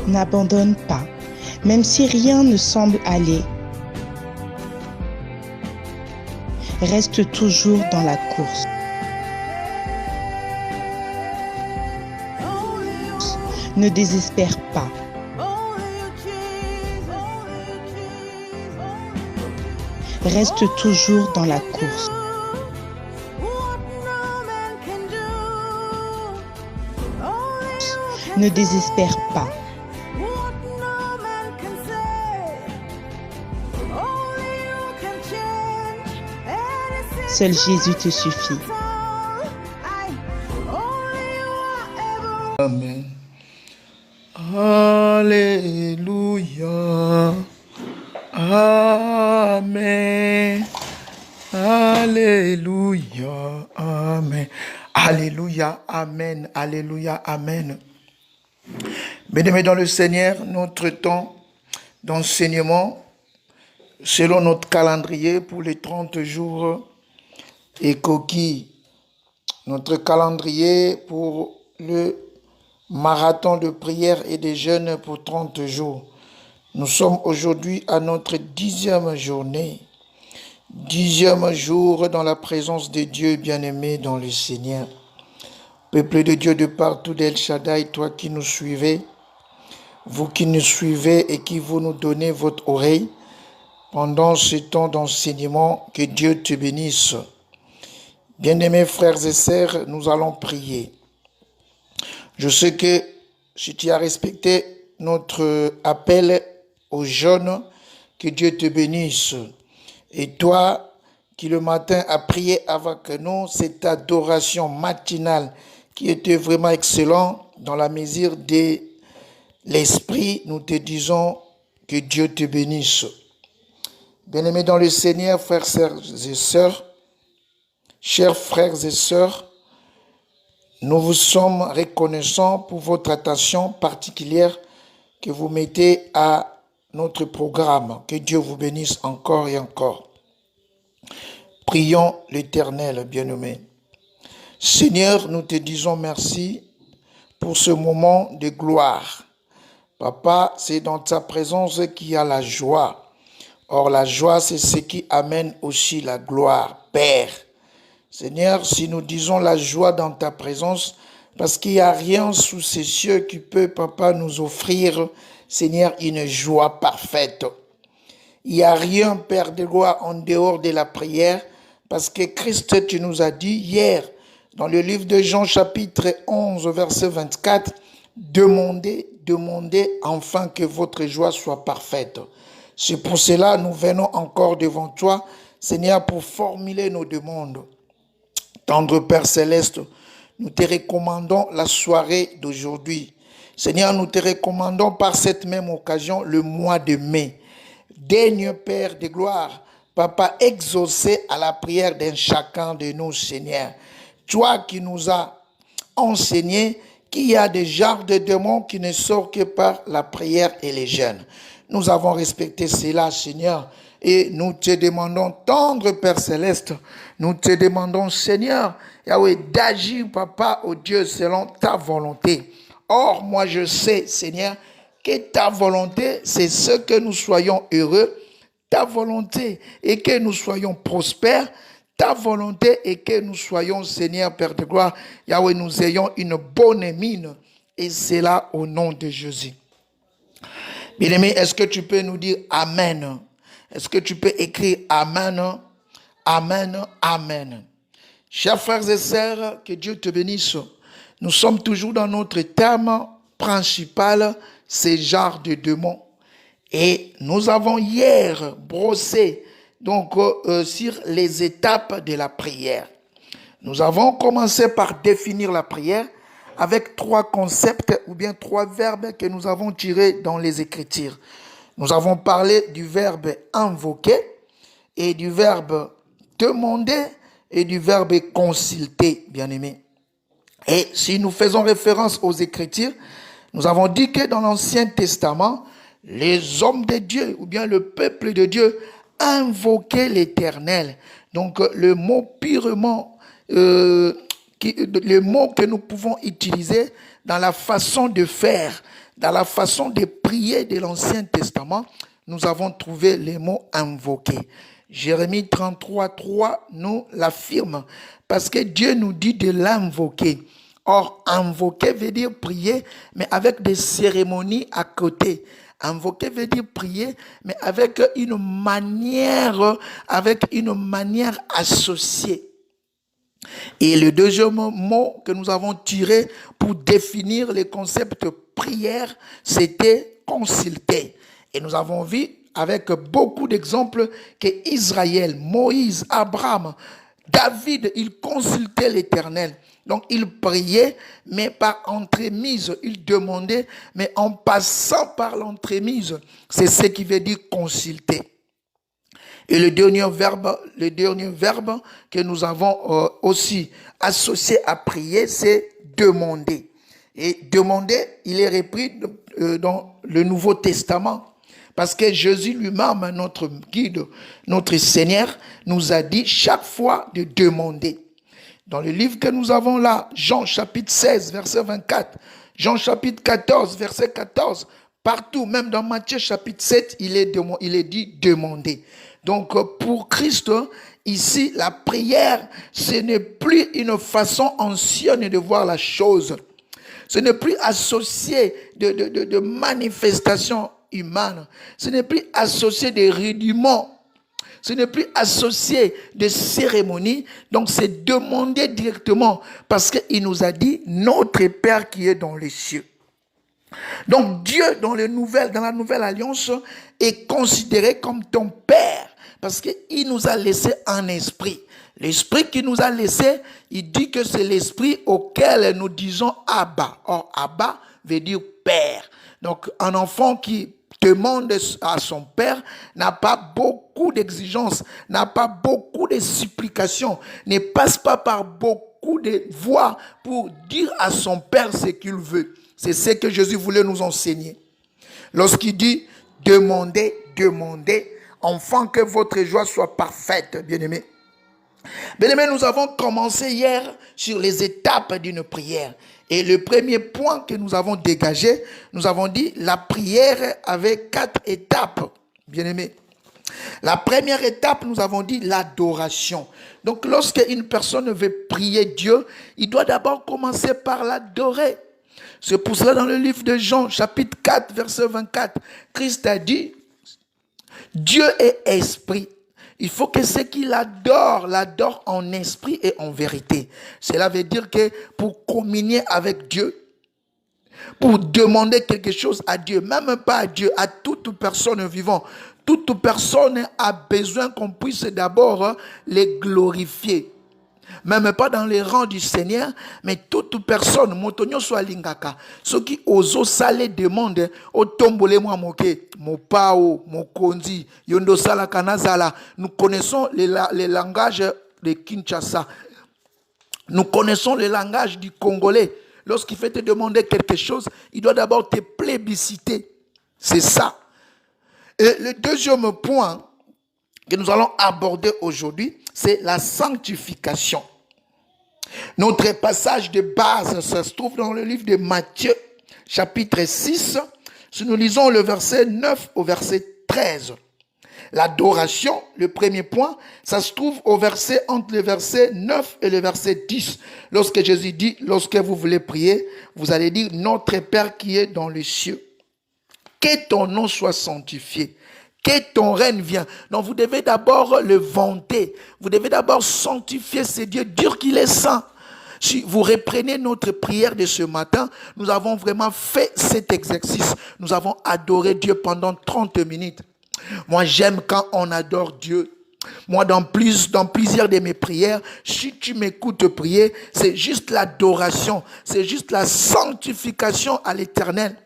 N'abandonne pas, même si rien ne semble aller. Reste toujours dans la course. Ne désespère pas. Reste toujours dans la course. Ne désespère pas. Seul Jésus te suffit. Amen. Alléluia. Amen. Alléluia. Amen. Alléluia. Amen. Alléluia. Amen. Bien-aimés dans le Seigneur, notre temps d'enseignement, selon notre calendrier pour les 30 jours et coquilles, notre calendrier pour le marathon de prière et de jeûne pour 30 jours. Nous sommes aujourd'hui à notre 10e journée, 10e jour dans la présence de Dieu bien-aimé dans le Seigneur. Peuple de Dieu de partout d'El Shaddai, toi qui nous suivez, vous qui nous suivez et qui vous nous donnez votre oreille pendant ce temps d'enseignement, que Dieu te bénisse. Bien-aimés frères et sœurs, nous allons prier. Je sais que si tu as respecté notre appel aux jeunes, que Dieu te bénisse. Et toi qui le matin as prié avec nous, cette adoration matinale qui était vraiment excellente dans la mesure de l'esprit, nous te disons que Dieu te bénisse. Bien-aimés dans le Seigneur, frères et sœurs, chers frères et sœurs, nous vous sommes reconnaissants pour votre attention particulière que vous mettez à notre programme. Que Dieu vous bénisse encore et encore. Prions l'Éternel, bien-aimé. Seigneur, nous te disons merci pour ce moment de gloire. Papa, c'est dans ta présence qu'il y a la joie. Or, la joie, c'est ce qui amène aussi la gloire. Père, Seigneur, si nous disons la joie dans ta présence, parce qu'il n'y a rien sous ces cieux qui peut, Papa, nous offrir, Seigneur, une joie parfaite. Il n'y a rien, Père de gloire, en dehors de la prière, parce que Christ, tu nous as dit hier, dans le livre de Jean, chapitre 11, verset 24, demandez enfin que votre joie soit parfaite. C'est pour cela que nous venons encore devant toi, Seigneur, pour formuler nos demandes. Tendre Père Céleste, nous te recommandons la soirée d'aujourd'hui. Seigneur, nous te recommandons par cette même occasion le mois de mai. Daigne, Père de gloire, Papa, exaucer à la prière d'un chacun de nous, Seigneur. Toi qui nous as enseigné qu'il y a des genres de démons qui ne sortent que par la prière et les jeûnes. Nous avons respecté cela, Seigneur. Et nous te demandons, tendre Père Céleste, nous te demandons, Seigneur, Yahweh, d'agir, Papa, au Dieu, selon ta volonté. Or, moi, je sais, Seigneur, que ta volonté, c'est ce que nous soyons heureux. Ta volonté est que nous soyons prospères. Ta volonté est que nous soyons, Seigneur, Père de gloire, Yahweh, nous ayons une bonne mine. Et c'est là au nom de Jésus. Bien-aimé, est-ce que tu peux nous dire Amen? Est-ce que tu peux écrire Amen? Amen, Amen. Chers frères et sœurs, que Dieu te bénisse. Nous sommes toujours dans notre thème principal, ces genres de démons. Et nous avons hier brossé donc sur les étapes de la prière. Nous avons commencé par définir la prière avec 3 concepts ou bien 3 verbes que nous avons tirés dans les Écritures. Nous avons parlé du verbe invoquer et du verbe demander et du verbe consulter, bien-aimé. Et si nous faisons référence aux Écritures, nous avons dit que dans l'Ancien Testament, les hommes de Dieu ou bien le peuple de Dieu invoquaient l'Éternel. Donc le mot purement, le mot que nous pouvons utiliser dans la façon de faire dans la façon de prier de l'Ancien Testament, nous avons trouvé les mots invoqués. Jérémie 33, 3 nous l'affirme, parce que Dieu nous dit de l'invoquer. Or, invoquer veut dire prier, mais avec des cérémonies à côté. Invoquer veut dire prier, mais avec une manière associée. Et le deuxième mot que nous avons tiré pour définir le concept prière, c'était consulter. Et nous avons vu avec beaucoup d'exemples que Israël, Moïse, Abraham, David, ils consultaient l'Éternel. Donc, ils priaient, mais par entremise. Ils demandaient, mais en passant par l'entremise. C'est ce qui veut dire consulter. Et le dernier verbe que nous avons aussi associé à prier, c'est demander. Et demander, il est repris dans le Nouveau Testament. Parce que Jésus lui-même, notre guide, notre Seigneur, nous a dit chaque fois de demander. Dans le livre que nous avons là, Jean chapitre 16, verset 24, Jean chapitre 14, verset 14, partout, même dans Matthieu chapitre 7, il est dit demander. Donc pour Christ, ici, la prière, ce n'est plus une façon ancienne de voir la chose. Ce n'est plus associé de manifestations humaines. Ce n'est plus associé de rudiments. Ce n'est plus associé de cérémonies. Donc c'est demander directement parce qu'il nous a dit notre Père qui est dans les cieux. Donc Dieu dans la nouvelle alliance est considéré comme ton Père parce qu'il nous a laissé un esprit. L'esprit qu'il nous a laissé, il dit que c'est l'esprit auquel nous disons Abba. Or Abba veut dire Père. Donc un enfant qui demande à son père n'a pas beaucoup d'exigences, n'a pas beaucoup de supplications, ne passe pas par beaucoup de voies pour dire à son père ce qu'il veut. C'est ce que Jésus voulait nous enseigner. Lorsqu'il dit demandez, demandez, afin que votre joie soit parfaite, bien-aimés. Bien-aimés, nous avons commencé hier sur les étapes d'une prière. Et le premier point que nous avons dégagé, nous avons dit la prière avait 4 étapes, bien-aimés. La première étape, nous avons dit l'adoration. Donc, lorsque une personne veut prier Dieu, il doit d'abord commencer par l'adorer. C'est pour cela dans le livre de Jean, chapitre 4, verset 24, Christ a dit, Dieu est esprit. Il faut que ceux qui l'adorent en esprit et en vérité. Cela veut dire que pour communier avec Dieu, pour demander quelque chose à Dieu, même pas à Dieu, à toute personne vivante, toute personne a besoin qu'on puisse d'abord les glorifier. Même pas dans les rangs du Seigneur, mais toute personne, motonyo soit lingaka, ceux qui osent saler demande, au tombole moi moke, mon pao, mon kondi, yondo sala kanazala. Nous connaissons les langages de Kinshasa. Nous connaissons le langage du Congolais. Lorsqu'il fait te demander quelque chose, il doit d'abord te plébisciter. C'est ça. Et le deuxième point que nous allons aborder aujourd'hui, c'est la sanctification. Notre passage de base, ça se trouve dans le livre de Matthieu, chapitre 6. Si nous lisons le verset 9 au verset 13. L'adoration, le premier point, ça se trouve entre le verset 9 et le verset 10. Lorsque Jésus dit, lorsque vous voulez prier, vous allez dire, notre Père qui est dans les cieux, que ton nom soit sanctifié. Que ton règne vienne. Donc vous devez d'abord le vanter. Vous devez d'abord sanctifier ce Dieu, dire qu'il est saint. Si vous reprenez notre prière de ce matin, nous avons vraiment fait cet exercice. Nous avons adoré Dieu pendant 30 minutes. Moi, j'aime quand on adore Dieu. Moi, dans plusieurs de mes prières, si tu m'écoutes prier, c'est juste l'adoration. C'est juste la sanctification à l'Éternel.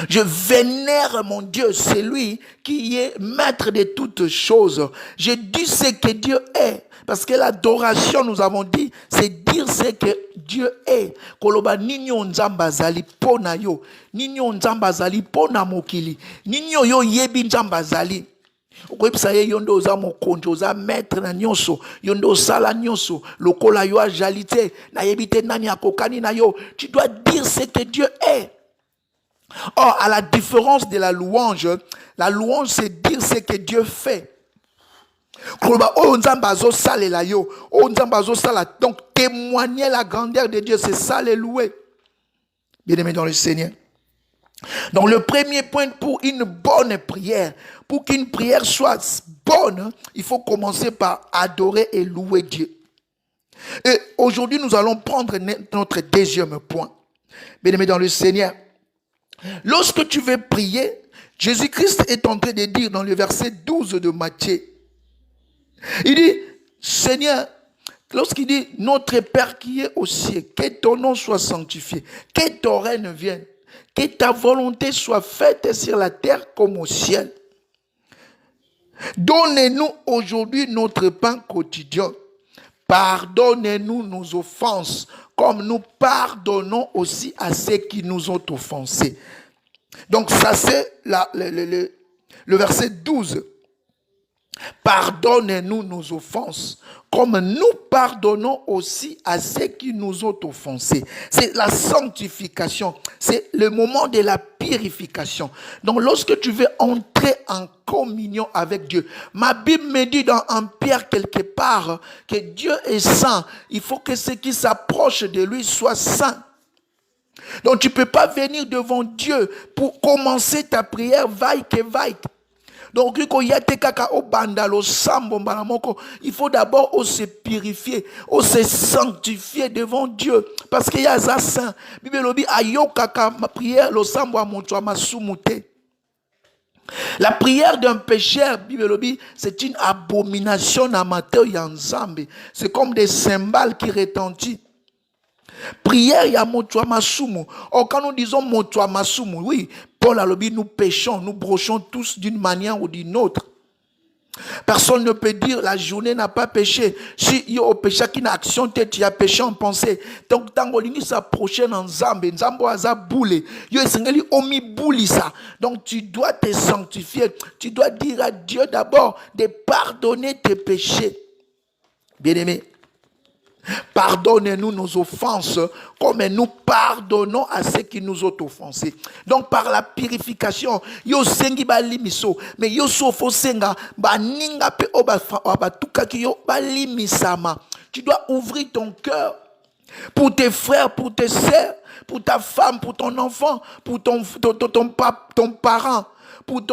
Je vénère mon Dieu, c'est lui qui est maître de toutes choses. Je dis ce que Dieu est. Parce que l'adoration, nous avons dit, c'est dire ce que Dieu est. Koloba ninyo nzamba zali pona yo. Ninyo nzamba zali pona mokili. Ninyo yo yebi nzamba zali. Okoyebisa ye yondo oza mokonzi oza maître na nyonso yondo osala nyonso lokola yo ajali te nayebi te nani akokani na yo. Tu dois dire ce que Dieu est. Or, à la différence de la louange, c'est dire ce que Dieu fait. Donc, témoigner la grandeur de Dieu, c'est ça les louer. Bien-aimés dans le Seigneur. Donc, le premier point pour une bonne prière, pour qu'une prière soit bonne, il faut commencer par adorer et louer Dieu. Et aujourd'hui, nous allons prendre notre deuxième point. Bien-aimés dans le Seigneur. Lorsque tu veux prier, Jésus-Christ est en train de dire dans le verset 12 de Matthieu, il dit, Seigneur, lorsqu'il dit, notre Père qui est au ciel, que ton nom soit sanctifié, que ton règne vienne, que ta volonté soit faite sur la terre comme au ciel. Donnez-nous aujourd'hui notre pain quotidien. Pardonnez-nous nos offenses, comme nous pardonnons aussi à ceux qui nous ont offensés. Donc ça c'est le verset 12. Pardonnez-nous nos offenses, comme nous pardonnons aussi à ceux qui nous ont offensés. C'est la sanctification, c'est le moment de la purification. Donc lorsque tu veux entrer en communion avec Dieu, ma Bible me dit dans 1 Pierre quelque part que Dieu est saint. Il faut que ce qui s'approche de lui soit saint. Donc tu ne peux pas venir devant Dieu pour commencer ta prière vaille que vaille. Donc, il faut d'abord se purifier, se sanctifier devant Dieu. Parce qu'il y a ça saint. La prière d'un pécheur, c'est une abomination amateur yanzambe. C'est comme des cymbales qui retentissent. Prière, il y a Motua Masumu. Or, quand nous disons Motua Masumu, oui, Paul a dit, nous péchons, nous brochons tous d'une manière ou d'une autre. Personne ne peut dire la journée n'a pas péché. Si il y a au péché qui n'a action tête, tu as péché en pensée. Donc, tant qu'on s'approcher dans Nzambe, Nzambo aza boule. Yo esengeli omi bouli ça. Donc, tu dois te sanctifier. Tu dois dire à Dieu d'abord de pardonner tes péchés. Bien-aimé. Pardonnez-nous nos offenses comme nous pardonnons à ceux qui nous ont offensés. Donc par la purification, yo sengi ba limiso, mais yo sofo senga ba ninga pe oba tuka ki yo ba limisama. Tu dois ouvrir ton cœur pour tes frères, pour tes sœurs, pour ta femme, pour ton enfant, pour ton parent, pour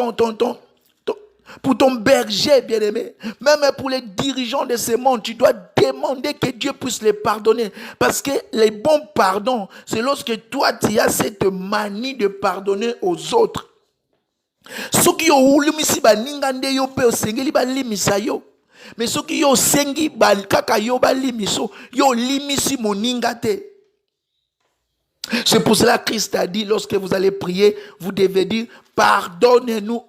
ton berger bien-aimé, même pour les dirigeants de ce monde, tu dois demander que Dieu puisse les pardonner. Parce que les bons pardons, c'est lorsque toi, tu as cette manie de pardonner aux autres. Ceux qui ont limisi ba ningande yo pe osengeli ba limisa yo. Mais ceux qui ont sengi ba kaka yo ba limiso, yo limisi moningate. C'est pour cela que Christ a dit, lorsque vous allez prier, vous devez dire, pardonnez-nous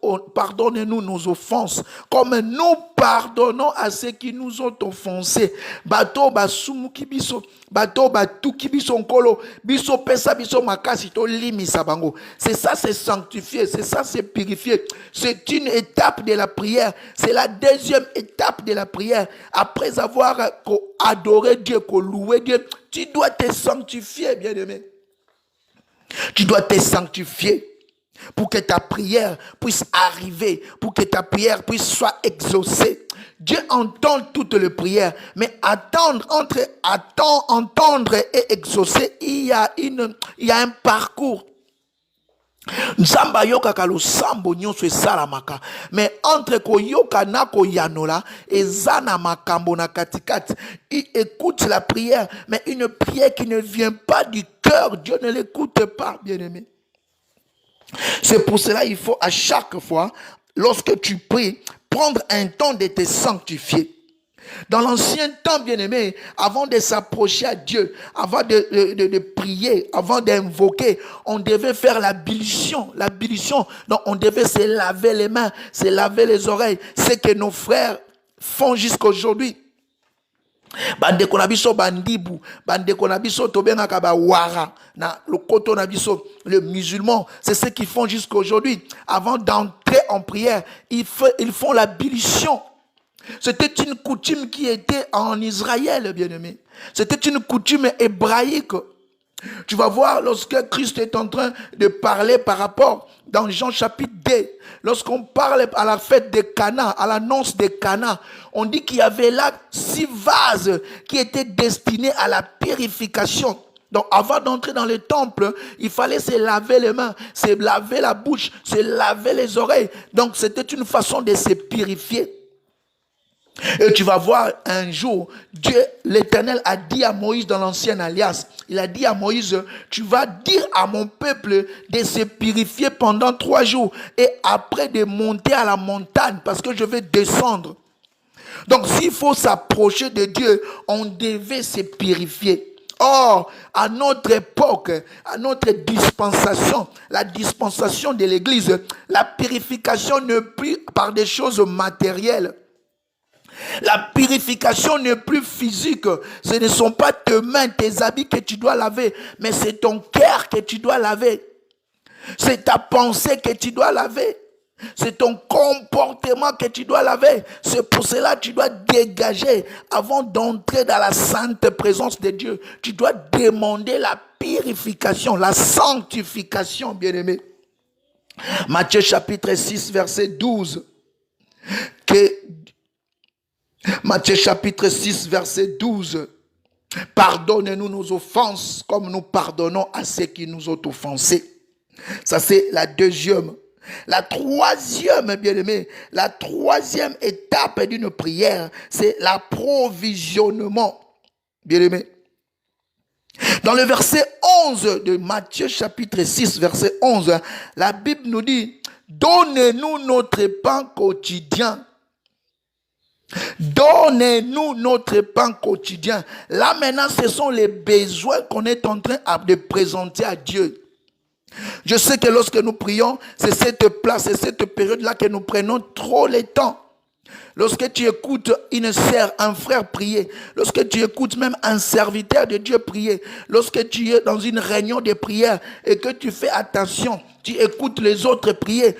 nos offenses, comme nous pardonnons à ceux qui nous ont offensés. Bato basumu kibiso, bato batu kibiso nkolo, biso pesa biso makasi to limisa bango. C'est ça, c'est sanctifier, c'est ça, c'est purifier. C'est une étape de la prière. C'est la deuxième étape de la prière. Après avoir adoré Dieu, loué Dieu, tu dois te sanctifier, bien-aimé. Tu dois te sanctifier pour que ta prière puisse arriver, pour que ta prière puisse soit exaucée. Dieu entend toutes les prières, mais entendre et exaucer, il y a un parcours. Nzamba yoka ka losambo nyonso esalamaka, mais entre koyoka na koyanola ezana makambo na katikati. Il écoute la prière, mais une prière qui ne vient pas du cœur, Dieu ne l'écoute pas, bien-aimé. C'est pour cela qu'il faut à chaque fois, lorsque tu pries, prendre un temps de te sanctifier. Dans l'ancien temps, bien-aimé, avant de s'approcher à Dieu, avant de prier, avant d'invoquer, on devait faire l'ablution. Donc, on devait se laver les mains, se laver les oreilles. C'est que nos frères font jusqu'à aujourd'hui. Bande konabiso bandibu, bande konabiso tobenga ba wara, na le koto nabiso, le musulman, c'est ce qu'ils font jusqu'à aujourd'hui. Avant d'entrer en prière, ils font l'ablution. C'était une coutume qui était en Israël, bien-aimé. C'était une coutume hébraïque. Tu vas voir lorsque Christ est en train de parler par rapport, dans Jean chapitre 2, lorsqu'on parle à la fête de Cana, à l'annonce de Cana, on dit qu'il y avait là 6 vases qui étaient destinés à la purification. Donc avant d'entrer dans le temple, il fallait se laver les mains, se laver la bouche, se laver les oreilles. Donc c'était une façon de se purifier. Et tu vas voir un jour, Dieu, l'Éternel a dit à Moïse dans l'ancienne alliance, il a dit à Moïse, tu vas dire à mon peuple de se purifier pendant 3 jours et après de monter à la montagne parce que je vais descendre. Donc s'il faut s'approcher de Dieu, on devait se purifier. Or, à notre époque, à notre dispensation, la dispensation de l'Église, la purification n'est plus par des choses matérielles. La purification n'est plus physique. Ce ne sont pas tes mains, tes habits que tu dois laver, mais c'est ton cœur que tu dois laver. C'est ta pensée que tu dois laver. C'est ton comportement que tu dois laver. C'est pour cela que tu dois dégager avant d'entrer dans la sainte présence de Dieu. Tu dois demander la purification, la sanctification, bien-aimé. Matthieu chapitre 6, verset 12. Matthieu chapitre 6, verset 12. Pardonnez-nous nos offenses comme nous pardonnons à ceux qui nous ont offensés. Ça, c'est la deuxième. La troisième, bien-aimé, la troisième étape d'une prière, c'est l'approvisionnement. Bien-aimé. Dans le verset 11 de Matthieu chapitre 6, verset 11, la Bible nous dit, donnez-nous notre pain quotidien. Donnez-nous notre pain quotidien. Là maintenant, ce sont les besoins qu'on est en train de présenter à Dieu. Je sais que lorsque nous prions, c'est cette place, c'est cette période-là que nous prenons trop le temps. Lorsque tu écoutes une sœur, un frère prier, lorsque tu écoutes même un serviteur de Dieu prier, lorsque tu es dans une réunion de prière et que tu fais attention, tu écoutes les autres prier,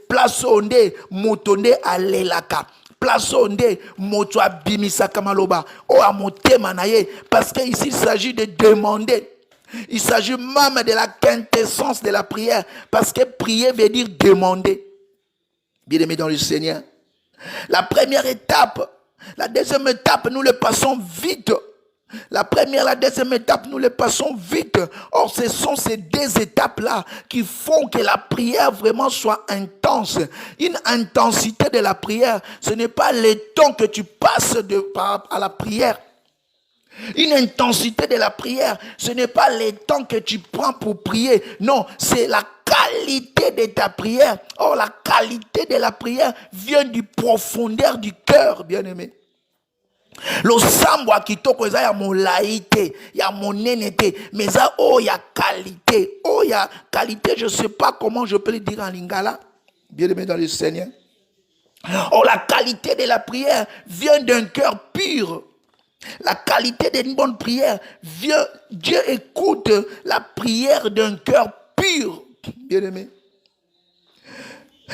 place onde, motonde alelaka. Place onde, moto abimisaka maloba, o amotema naye, parce qu'ici il s'agit de demander. Il s'agit même de la quintessence de la prière, parce que prier veut dire demander. Bien-aimé dans le Seigneur. La première étape, la deuxième étape, nous le passons vite. La première, la deuxième étape, nous les passons vite. Or, ce sont ces 2 étapes-là qui font que la prière vraiment soit intense. Une intensité de la prière, ce n'est pas le temps que tu passes à la prière. Une intensité de la prière, ce n'est pas le temps que tu prends pour prier. Non, c'est la qualité de ta prière. Or, la qualité de la prière vient du profondeur du cœur, bien-aimé. Losambo akitoko eza ya molaïté, ya monenete, mais ça oh ya qualité, oh ya qualité, je sais pas comment je peux le dire en lingala. Bien-aimé dans le Seigneur. Oh, la qualité de la prière vient d'un cœur pur. La qualité d'une bonne prière vient, Dieu écoute la prière d'un cœur pur. Bien-aimé.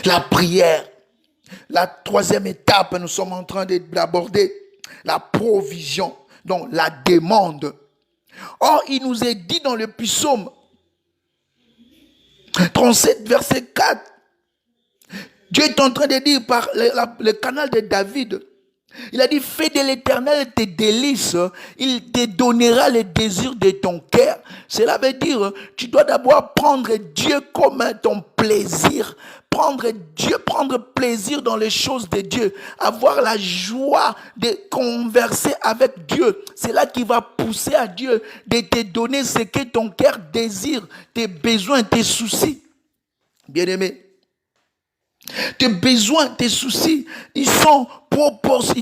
La prière, la troisième étape, nous sommes en train d'aborder. La provision, donc la demande. Or, il nous est dit dans le psaume 37, verset 4, Dieu est en train de dire par le canal de David, il a dit, fais de l'Éternel tes délices, il te donnera les désirs de ton cœur. Cela veut dire, tu dois d'abord prendre Dieu comme ton plaisir. Prendre plaisir dans les choses de Dieu, avoir la joie de converser avec Dieu. C'est là qui va pousser à Dieu de te donner ce que ton cœur désire, tes besoins, tes soucis. Bien-aimé, tes besoins, tes soucis, ils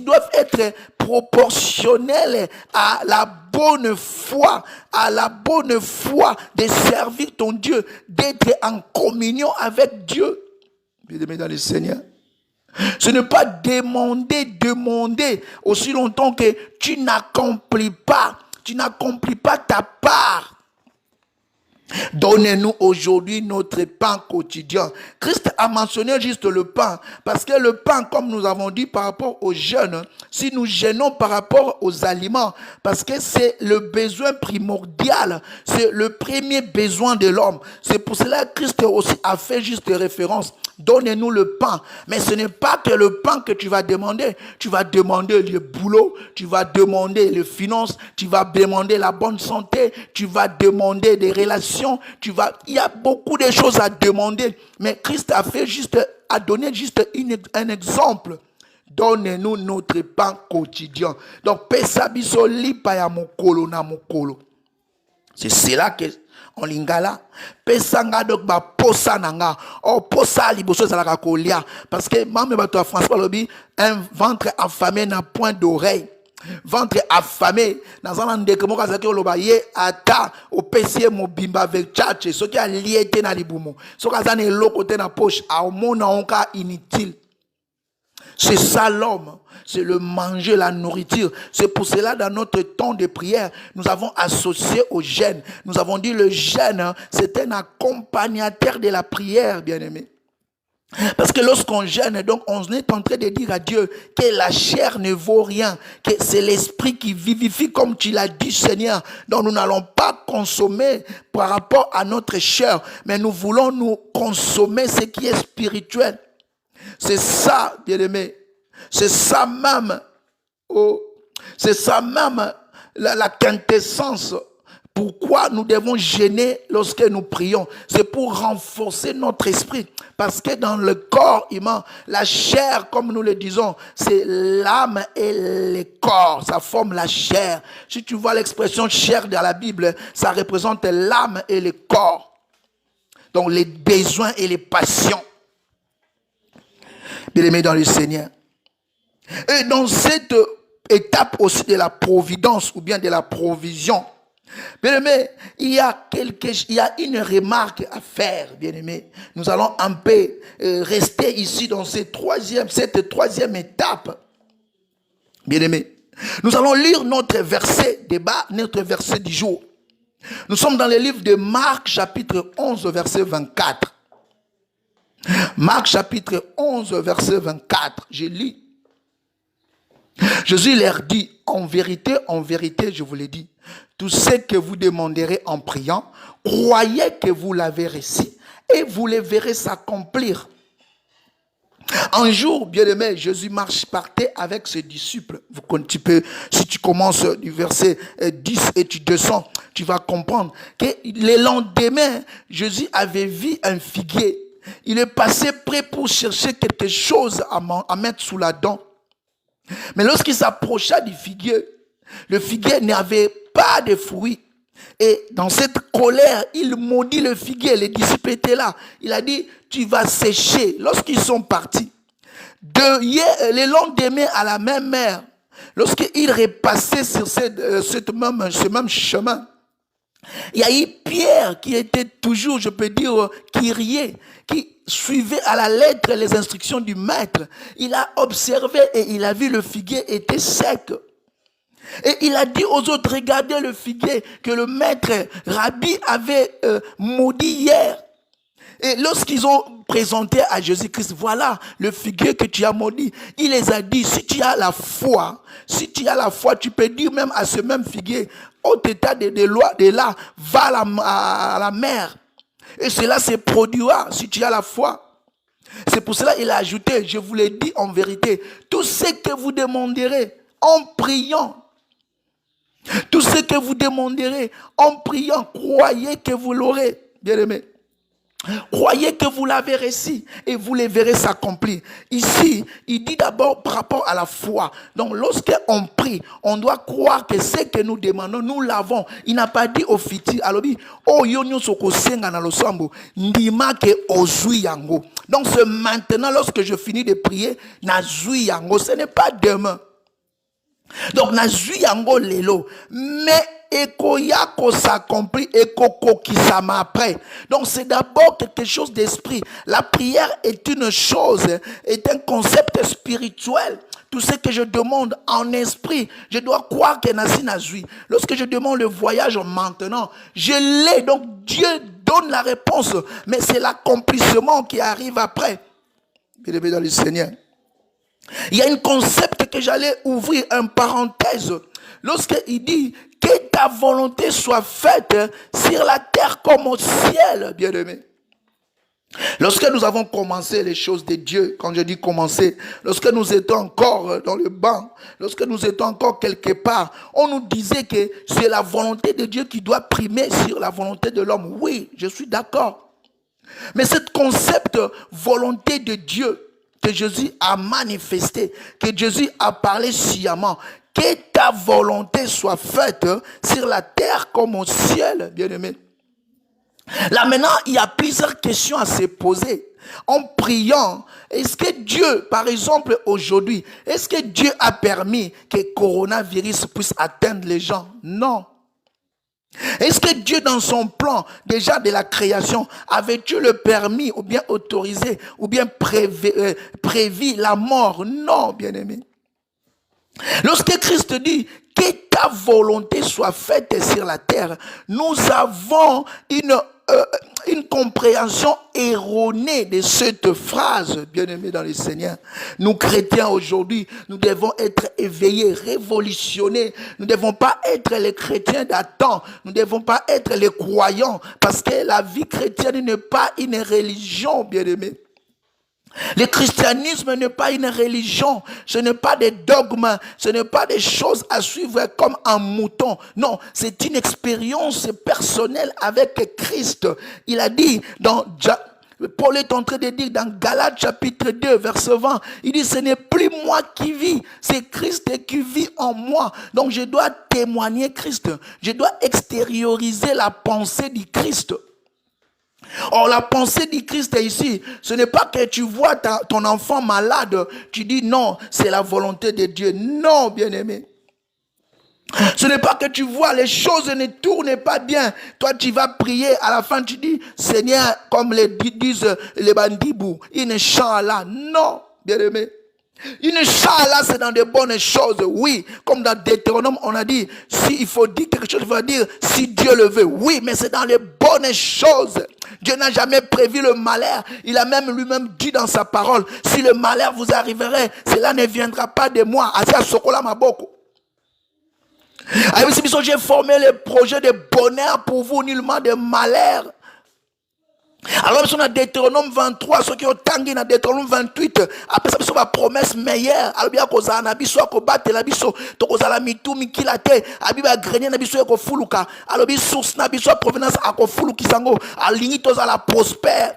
doivent être proportionnels à la bonne foi de servir ton Dieu, d'être en communion avec Dieu. Bien-aimé dans le Seigneur. Ce n'est pas demander aussi longtemps que tu n'accomplis pas ta part. Donnez-nous aujourd'hui notre pain quotidien. Christ a mentionné juste le pain, parce que le pain, comme nous avons dit par rapport aux jeûnes, si nous jeûnons par rapport aux aliments, parce que c'est le besoin primordial, c'est le premier besoin de l'homme. C'est pour cela que Christ aussi a fait juste référence. Donnez-nous le pain. Mais ce n'est pas que le pain que tu vas demander. Tu vas demander le boulot, tu vas demander les finances, tu vas demander la bonne santé, tu vas demander des relations, il y a beaucoup de choses à demander. Mais Christ a donné juste un exemple. Donnez-nous notre pain quotidien. Donc, pesa biso lipa ya mokolo na mokolo. C'est cela que en lingala pesanga donc ba posa nanga o posa liboso zalaka kolia parce que même bato à François lobi un ventre affamé n'a point d'oreille. Ventre affamé nazana ndeke moka zaki oloba ye ata opesi mobimba avec tchatche soki aliete na libumo soki azana eloko te na poche aomona onka inutile. C'est ça l'homme, c'est le manger, la nourriture. C'est pour cela dans notre temps de prière, nous avons associé au jeûne. Nous avons dit le jeûne, c'est un accompagnateur de la prière, bien-aimé. Parce que lorsqu'on jeûne, donc on est en train de dire à Dieu que la chair ne vaut rien, que c'est l'esprit qui vivifie comme tu l'as dit, Seigneur. Donc nous n'allons pas consommer par rapport à notre chair, mais nous voulons nous consommer ce qui est spirituel. C'est ça, bien-aimé. C'est ça même. C'est ça même la quintessence. Pourquoi nous devons jeûner lorsque nous prions? C'est pour renforcer notre esprit. Parce que dans le corps humain, la chair, comme nous le disons, c'est l'âme et le corps. Ça forme la chair. Si tu vois l'expression chair dans la Bible, ça représente l'âme et le corps. Donc les besoins et les passions. Bien-aimés dans le Seigneur. Et dans cette étape aussi de la providence ou bien de la provision, bien-aimés, il y a une remarque à faire, bien-aimés. Nous allons un peu rester ici dans cette troisième étape, bien-aimés. Nous allons lire notre verset du jour. Nous sommes dans le livre de Marc, chapitre 11, verset 24. Marc chapitre 11, verset 24, je lis. Jésus leur dit, en vérité, je vous l'ai dit, tout ce que vous demanderez en priant, croyez que vous l'avez reçu et vous le verrez s'accomplir. Un jour, bien-aimé, Jésus partait avec ses disciples. Si tu commences du verset 10 et tu descends, tu vas comprendre que le lendemain, Jésus avait vu un figuier. Il est passé près pour chercher quelque chose à mettre sous la dent. Mais lorsqu'il s'approcha du figuier, le figuier n'avait pas de fruits. Et dans cette colère, il maudit le figuier. Les disciples étaient là. Il a dit, tu vas sécher. Lorsqu'ils sont partis, le lendemain à la même heure, lorsqu'il repassait sur ce même chemin, il y a eu Pierre qui était toujours, je peux dire, qui riait, qui suivait à la lettre les instructions du maître. Il a observé et il a vu le figuier était sec. Et il a dit aux autres, regardez le figuier que le maître Rabbi avait maudit hier. Et lorsqu'ils ont présenté à Jésus-Christ, voilà le figuier que tu as maudit. Il les a dit, si tu as la foi, tu peux dire même à ce même figuier, au état de là, va à la mer. Et cela se produira si tu as la foi. C'est pour cela qu'il a ajouté, je vous l'ai dit en vérité, tout ce que vous demanderez en priant, tout ce que vous demanderez en priant, croyez que vous l'aurez, bien-aimés. Croyez que vous l'avez reçu et vous les verrez s'accomplir. Ici, il dit d'abord par rapport à la foi. Donc, lorsqu'on prie, on doit croire que ce que nous demandons, nous l'avons. Il n'a pas dit au fiti, alors dit, oh yonyo soko senga na losambo, ndima ke ozui yango. Donc, c'est maintenant, lorsque je finis de prier, na zui yango, ce n'est pas demain. Donc, na zui yango lelo, mais ekoyako s'accomplit ekoko qui s'ama après. Donc c'est d'abord quelque chose d'esprit. La prière est une chose, est un concept spirituel. tout ce que je demande en esprit, je dois croire que Nasi Nazui. Lorsque je demande le voyage maintenant, je l'ai. Donc Dieu donne la réponse, mais c'est l'accomplissement qui arrive après. Bien-aimé dans le Seigneur. Il y a un concept que j'allais ouvrir, une parenthèse. Lorsqu'il dit que ta volonté soit faite sur la terre comme au ciel, bien-aimé. Lorsque nous avons commencé les choses de Dieu, quand je dis commencer, lorsque nous étions encore dans le banc, lorsque nous étions encore quelque part, on nous disait que c'est la volonté de Dieu qui doit primer sur la volonté de l'homme. Oui, je suis d'accord. Mais ce concept volonté de Dieu que Jésus a manifesté, que Jésus a parlé sciemment, que ta volonté soit faite sur la terre comme au ciel, bien-aimé. Là maintenant, il y a plusieurs questions à se poser. En priant, est-ce que Dieu, par exemple aujourd'hui, est-ce que Dieu a permis que le coronavirus puisse atteindre les gens? Non. Est-ce que Dieu, dans son plan déjà de la création, avait-il le permis ou bien autorisé ou bien prévu la mort? Non, bien-aimé. Lorsque Christ dit que ta volonté soit faite sur la terre, nous avons une compréhension erronée de cette phrase, bien-aimés dans le Seigneur. Nous chrétiens aujourd'hui, nous devons être éveillés, révolutionnés. Nous ne devons pas être les chrétiens d'antan. Nous ne devons pas être les croyants, parce que la vie chrétienne n'est pas une religion, bien-aimés. Le christianisme n'est pas une religion, ce n'est pas des dogmes, ce n'est pas des choses à suivre comme un mouton. Non, c'est une expérience personnelle avec Christ. Il a dit Paul est en train de dire dans Galates chapitre 2 verset 20, il dit ce n'est plus moi qui vis, c'est Christ qui vit en moi. Donc je dois témoigner Christ, je dois extérioriser la pensée du Christ. Or, la pensée du Christ est ici. Ce n'est pas que tu vois ton enfant malade, tu dis non, c'est la volonté de Dieu. Non, bien-aimé. Ce n'est pas que tu vois les choses ne tournent pas bien. Toi, tu vas prier. À la fin, tu dis, Seigneur, comme disent les bandibous, Inch'Allah. Non, bien-aimé. Inch'Allah, c'est dans de bonnes choses, oui. Comme dans Deutéronome, on a dit, s'il faut dire quelque chose, il faut dire, si Dieu le veut, oui, mais c'est dans les bonnes choses. Dieu n'a jamais prévu le malheur. Il a même lui-même dit dans sa parole, si le malheur vous arriverait, cela ne viendra pas de moi. J'ai formé le projet de bonheur pour vous, nullement de malheur. Alors, si on a Deutéronome 23, ceux qui ont tangué dans Deutéronome 28, après ça, c'est une promesse meilleure. Alors, bien, qu'on a un abisso, qu'on batte l'abisso, qu'on a la mitou, mikilate, abiba grenier, n'abisso, qu'on fuluka. Alors, bien, source, n'abisso, provenance, à qu'on fuluki sango, à l'initos à la prospère.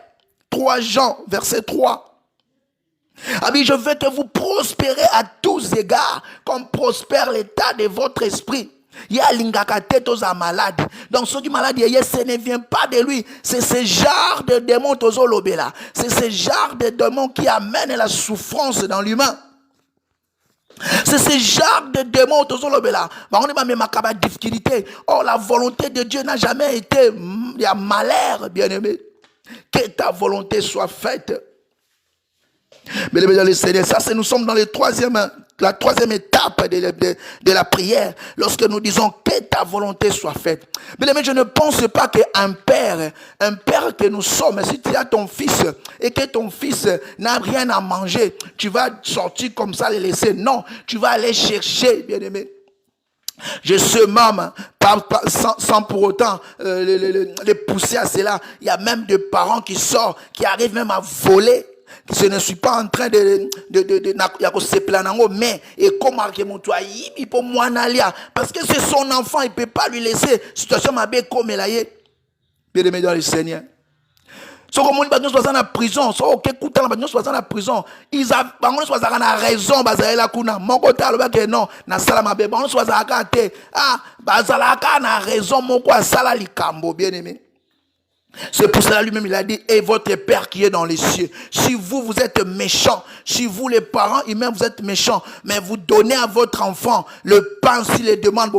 3 Jean, verset 3. Abi, je veux que vous prospérez à tous égards, comme prospère l'état de votre esprit. Il y a l'ingakate aux malade. Donc, ceux qui malade, ce ne vient pas de lui. C'est ce genre de démon tozolobela. C'est ce genre de démon qui amène la souffrance dans l'humain. C'est ce genre de démon tozolobela. On est même à difficulté. Or, la volonté de Dieu n'a jamais été, il y a malheur, bien-aimé. Que ta volonté soit faite. Mais le Seigneur, ça c'est nous sommes dans la troisième étape de la prière, lorsque nous disons que ta volonté soit faite. Mais je ne pense pas qu'un père que nous sommes, si tu as ton fils et que ton fils n'a rien à manger, tu vas sortir comme ça, le laisser. Non, tu vas aller chercher, bien aimé. Je sais même, sans pour autant les pousser à cela. Il y a même des parents qui sortent, qui arrivent même à voler. Je ne suis pas en train de se plaindre, mais et comment que mon toit il peut moi n'aller parce que c'est son enfant, il peut pas lui laisser situation m'a bien comme elle est. Bien aimé dans le Seigneur. So comme on va soit en prison, so OK écoute on soit en prison, ils a on soit en raison bazala kuna mon côté alors que non na sala mabe on soit à te bazala na raison mon quoi sala likambo bien aimé. C'est pour cela lui-même il a dit, et votre Père qui est dans les cieux, si vous êtes méchants, si vous les parents, même vous êtes méchants, mais vous donnez à votre enfant le pain s'il les demande,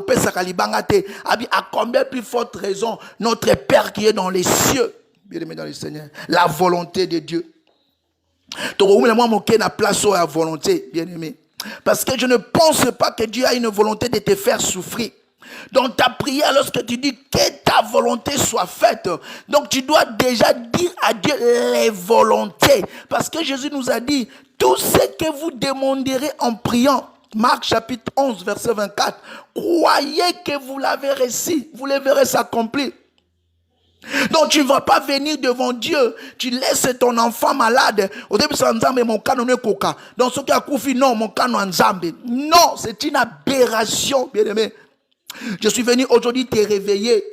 à combien plus forte raison notre Père qui est dans les cieux, bien aimé dans le Seigneur, la volonté de Dieu. Donc, moi, mon na place à la volonté, bien aimé. Parce que je ne pense pas que Dieu a une volonté de te faire souffrir. Dans ta prière, lorsque tu dis que ta volonté soit faite, donc tu dois déjà dire à Dieu les volontés. Parce que Jésus nous a dit, tout ce que vous demanderez en priant, Marc chapitre 11, verset 24, croyez que vous l'avez reçu, vous le verrez s'accomplir. Donc tu ne vas pas venir devant Dieu, tu laisses ton enfant malade. Au début c'est Nzambe, mon canon est coca. Donc ce qui a koufi, non, mon canon Nzambe. Non, c'est une aberration, bien aimé. Je suis venu aujourd'hui te réveiller.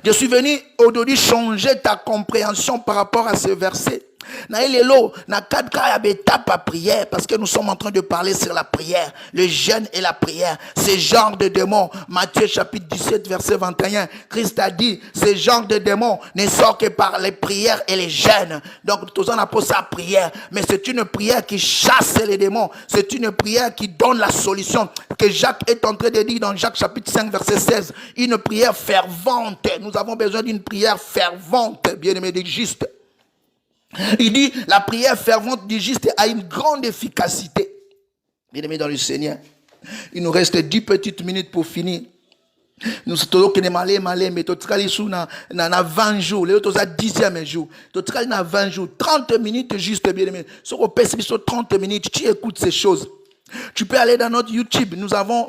Je suis venu aujourd'hui changer ta compréhension par rapport à ce verset. Prière, parce que nous sommes en train de parler sur la prière, le jeûne et la prière. Ce genre de démons, Matthieu chapitre 17 verset 21, Christ a dit, ce genre de démons ne sort que par les prières et les jeûnes. Donc tous on appelle ça prière, mais c'est une prière qui chasse les démons, c'est une prière qui donne la solution, que Jacques est en train de dire dans Jacques chapitre 5 verset 16, une prière fervente. Nous avons besoin d'une prière fervente, bien-aimé, du juste. Il dit, la prière fervente du juste a une grande efficacité. Bien aimé dans le Seigneur, il nous reste 10 petites minutes pour finir. Nous sommes malé, mais tu as 20 jours, les autres 10e jour. Tu as 20 jours, 30 minutes juste, bien aimé. Si on passe 30 minutes, tu écoutes ces choses. Tu peux aller dans notre YouTube. Nous avons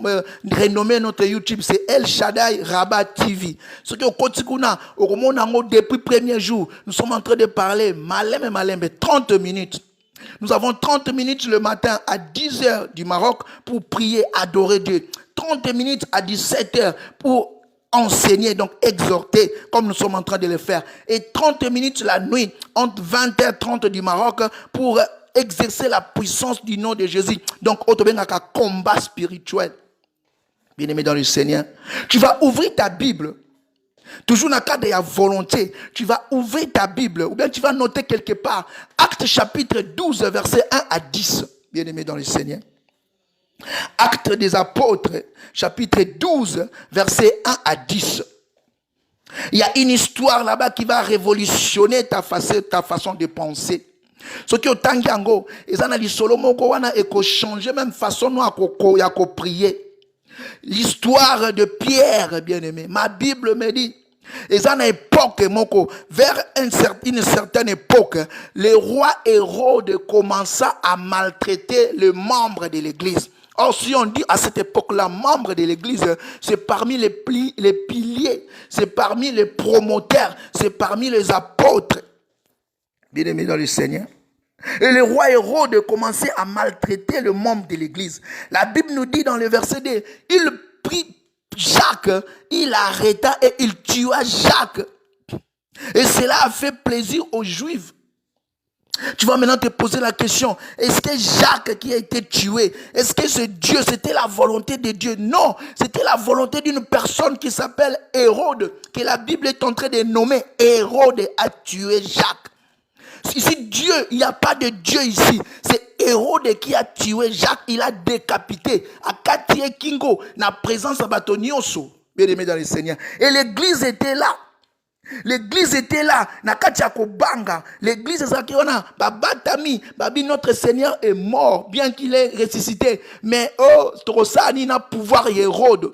renommé notre YouTube. C'est El Shaddai Rabat TV. Ce qui est au quotidien, depuis le premier jour, nous sommes en train de parler mais 30 minutes. Nous avons 30 minutes le matin à 10h du Maroc pour prier, adorer Dieu. 30 minutes à 17h pour enseigner, donc exhorter, comme nous sommes en train de le faire. Et 30 minutes la nuit, entre 20h30 du Maroc, pour exercer la puissance du nom de Jésus. Donc, autobengaka combat spirituel. Bien-aimé dans le Seigneur, tu vas ouvrir ta Bible. Toujours dans le cadre de la volonté, tu vas ouvrir ta Bible, ou bien tu vas noter quelque part, Actes chapitre 12, verset 1 à 10. Bien-aimé dans le Seigneur. Actes des apôtres, chapitre 12, verset 1 à 10. Il y a une histoire là-bas qui va révolutionner ta façon de penser. Ce qui est au tangiango, ils ont dit Solomon et qu'on change même façon de prier. L'histoire de Pierre, bien aimé, ma Bible me dit, ils ont une époque, vers une certaine époque, le roi Hérode commença à maltraiter les membres de l'église. Or, si on dit à cette époque-là, membre de l'église, c'est parmi les piliers, c'est parmi les promoteurs, c'est parmi les apôtres. Bien aimé dans le Seigneur. Et le roi Hérode commençait à maltraiter le membre de l'église. La Bible nous dit dans le verset 2, il prit Jacques, il arrêta et il tua Jacques. Et cela a fait plaisir aux Juifs. Tu vas maintenant te poser la question, est-ce que Jacques qui a été tué, est-ce que c'est Dieu, c'était la volonté de Dieu? Non, c'était la volonté d'une personne qui s'appelle Hérode, que la Bible est en train de nommer. Hérode a tué Jacques. Ici, Dieu, il n'y a pas de Dieu ici. C'est Hérode qui a tué Jacques, il a décapité. À Katie Kingo, na présence à Batonioso, bien aimé dans le Seigneur. Et l'église était là. L'église était là. Na Katia Kobanga. L'église est là. Babatami, Babi, notre Seigneur est mort, bien qu'il ait ressuscité. Mais oh, Trosani n'a pouvoir Hérode.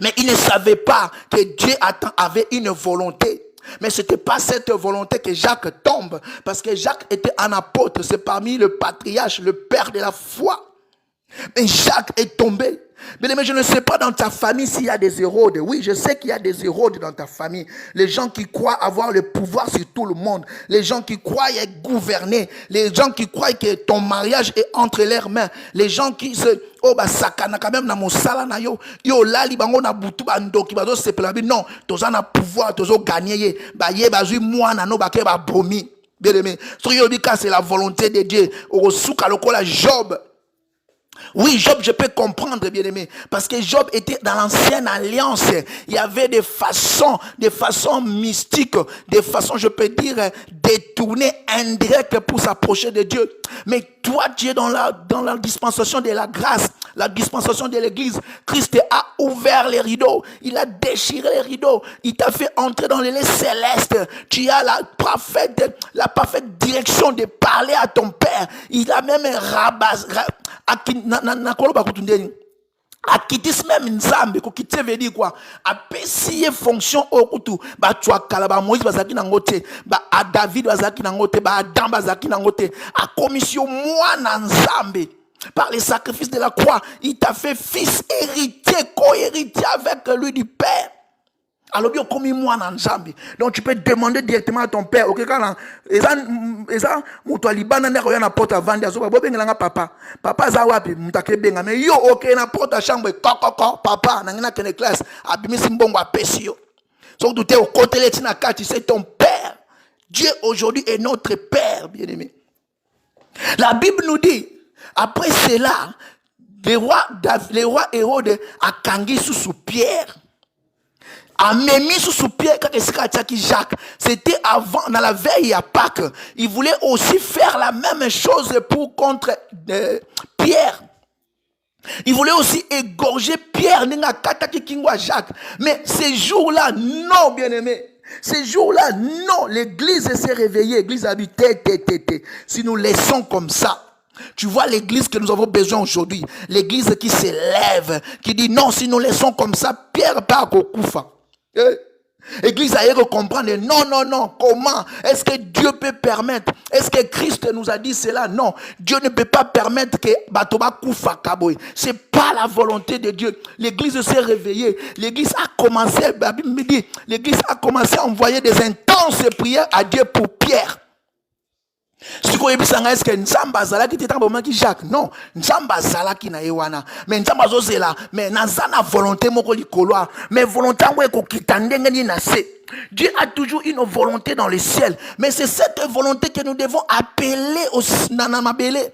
Mais il ne savait pas que Dieu avait une volonté. Mais ce n'était pas cette volonté que Jacques tombe. Parce que Jacques était un apôtre. C'est parmi le patriarche, le père de la foi. Mais Jacques est tombé. Mais je ne sais pas dans ta famille s'il y a des Hérodes. Oui, je sais qu'il y a des Hérodes dans ta famille. Les gens qui croient avoir le pouvoir sur tout le monde. Les gens qui croient être gouvernés. Les gens qui croient que ton mariage est entre leurs mains. Les gens qui se... Oh, bah, sakana, quand même, na mosala na yo. Yo, lali, bango, na butu, bandoki, bazo, se pelabi. Non, toza na pouvoir, tozo gagner, ba, ye, bazui, moi, na no, ba, ke, ba, bomi. Bien aimé. So, yo, di, c'est la volonté de Dieu. Au souka, lokola, Job. Oui, Job, je peux comprendre, bien aimé, parce que Job était dans l'ancienne alliance. Il y avait des façons mystiques, des façons, je peux dire, détournés, indirects pour s'approcher de Dieu. Mais toi, tu es dans la dispensation de la grâce, la dispensation de l'église. Christ a ouvert les rideaux. Il a déchiré les rideaux. Il t'a fait entrer dans les lieux célestes. Tu as la parfaite direction de parler à ton Père. Il a même akitis même nzambe ko kite veut dire quoi apesi fonction okutu ba twa kala ba Moïse bazaki nangote ba a David bazaki nangote ba Adam bazaki nangote a commission mwana nzambe par les sacrifices de la croix. Il t'a fait fils héritier, co-héritier avec lui du Père. Alors bien comme moi dans Nzambe. Donc tu peux demander directement à ton père. OK quand eza muto libana na koya na porte à vendre azo ba benga papa. Papa za wapi mutake benga mais yo OK na porte à chambre papa na ngina kene classe abimisi mbongo apesi yo. Donc tu es au côté de tina kati c'est ton père. Dieu aujourd'hui est notre père bien-aimé. La Bible nous dit après cela les rois Hérode a kangi sous Pierre. A mis sous Pierre Jacques. C'était avant, dans la veille à Pâques. Il voulait aussi faire la même chose contre Pierre. Il voulait aussi égorger Pierre. Jacques. Mais ces jours-là, non, bien-aimé. Ces jours-là, non. L'église s'est réveillée. L'église a dit, si nous laissons comme ça, tu vois l'église que nous avons besoin aujourd'hui. L'église qui s'élève, qui dit non, si nous laissons comme ça, Pierre part au Koufa. L'église a eu comprendre, non, comment est-ce que Dieu peut permettre? Est-ce que Christ nous a dit cela? Non, Dieu ne peut pas permettre que Batoba Koufa Kaboy. C'est pas la volonté de Dieu. L'église s'est réveillée. L'église a commencé, la Bible me dit, l'église a commencé à envoyer des intenses prières à Dieu pour Pierre. Si vous est-ce que Nzamba Zala qui était un moment qui Jacques? Non, Nzamba Zala qui na ewana. Mais Nzamba Zozela, mais Nazana volonté moko likoloa. Mais volonté ouais ko kitandenge ni nase. Dieu a toujours une volonté dans le ciel. Mais c'est cette volonté que nous devons appeler au Nanamabele.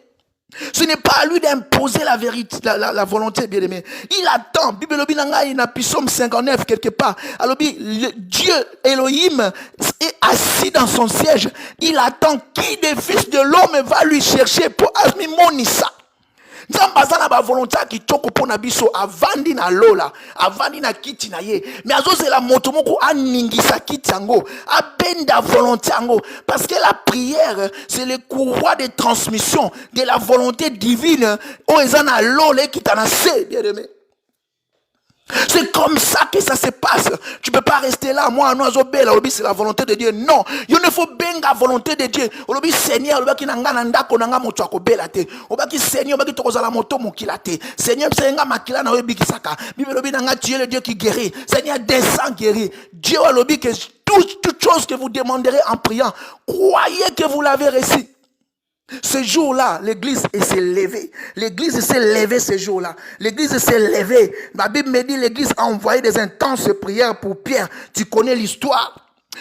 Ce n'est pas à lui d'imposer la vérité, la volonté, bien aimé. Il attend. Bible Lobinanga, il a Psaume 59 quelque part. Alors, Dieu, Elohim, est assis dans son siège. Il attend qui des fils de l'homme va lui chercher pour Asmimonissa. Nzambazana ba volonté qui toko pona biso avandi na lola avandi na kiti na ye mais azozela moto moko aningisa kiti yango abenda volonté yango parce que la prière c'est le courroie de transmission de la volonté divine o ezana lola qui t'a nassé bien aimé. C'est comme ça que ça se passe. Tu peux pas rester là. Moi, c'est la volonté de Dieu. Non. Il ne faut pas la volonté de Dieu. Seigneur, Seigneur, tu es le Dieu qui guérit. Seigneur, descends guérir. Dieu a l'objet que toute chose que vous demanderez en priant, croyez que vous l'avez reçu. Ce jour-là, l'église s'est levée. L'église s'est levée ce jour-là. L'église s'est levée. La Bible me dit l'église a envoyé des intenses prières pour Pierre. Tu connais l'histoire.